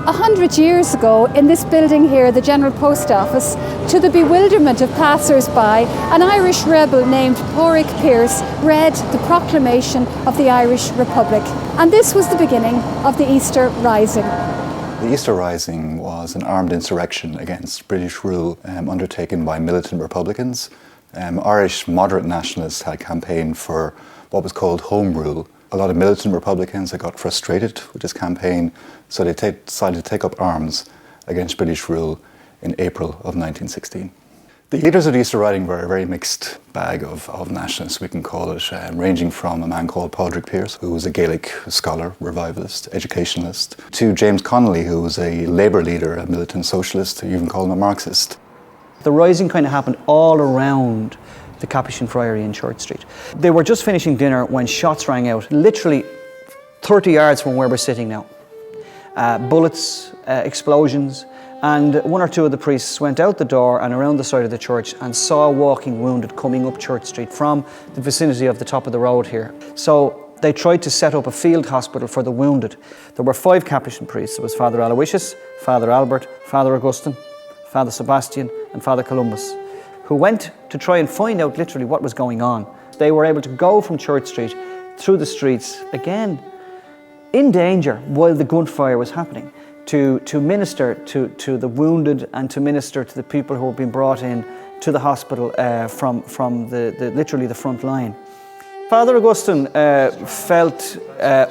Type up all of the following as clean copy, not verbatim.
100 years ago, in this building here, the General Post Office, to the bewilderment of passers-by, an Irish rebel named Pádraig Pearse read the proclamation of the Irish Republic. And this was the beginning of the Easter Rising. The Easter Rising was an armed insurrection against British rule undertaken by militant Republicans. Irish moderate nationalists had campaigned for what was called Home Rule. A lot of militant Republicans had got frustrated with this campaign, so they decided to take up arms against British rule in April of 1916. The leaders of the Easter Rising were a very mixed bag of nationalists, we can call it, ranging from a man called Pádraig Pearse, who was a Gaelic scholar, revivalist, educationalist, to James Connolly, who was a Labour leader, a militant socialist, who even called him a Marxist. The rising kind of happened all around the Capuchin Friary in Church Street. They were just finishing dinner when shots rang out, literally 30 yards from where we're sitting now. Bullets, explosions, and one or two of the priests went out the door and around the side of the church and saw walking wounded coming up Church Street from the vicinity of the top of the road here. So they tried to set up a field hospital for the wounded. There were 5 Capuchin priests. There was Father Aloysius, Father Albert, Father Augustine, Father Sebastian and Father Columbus, who went to try and find out literally what was going on. They were able to go from Church Street through the streets, again, in danger while the gunfire was happening, to minister to the wounded and to minister to the people who were being brought in to the hospital from literally the front line. Father Augustine felt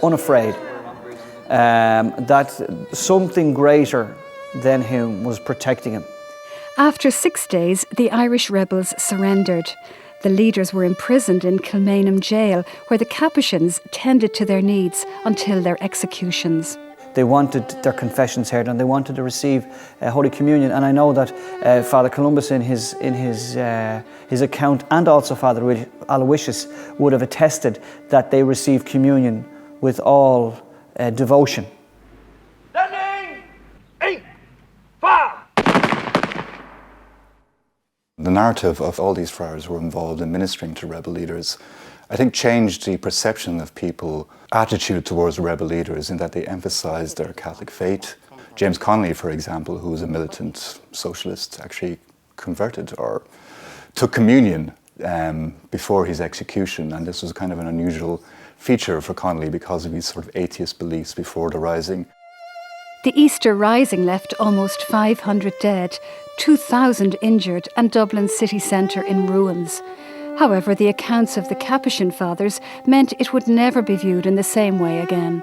unafraid that something greater than him was protecting him. After 6 days, the Irish rebels surrendered. The leaders were imprisoned in Kilmainham jail, where the Capuchins tended to their needs until their executions. They wanted their confessions heard and they wanted to receive Holy Communion. And I know that Father Columbus in his account, and also Father Aloysius, would have attested that they received communion with all devotion. The narrative of all these friars who were involved in ministering to rebel leaders, I think, changed the perception of people's attitude towards rebel leaders in that they emphasised their Catholic faith. James Connolly, for example, who was a militant socialist, actually converted or took communion before his execution, and this was kind of an unusual feature for Connolly because of his sort of atheist beliefs before the Rising. The Easter Rising left almost 500 dead, 2,000 injured, and Dublin city centre in ruins. However, the accounts of the Capuchin Fathers meant it would never be viewed in the same way again.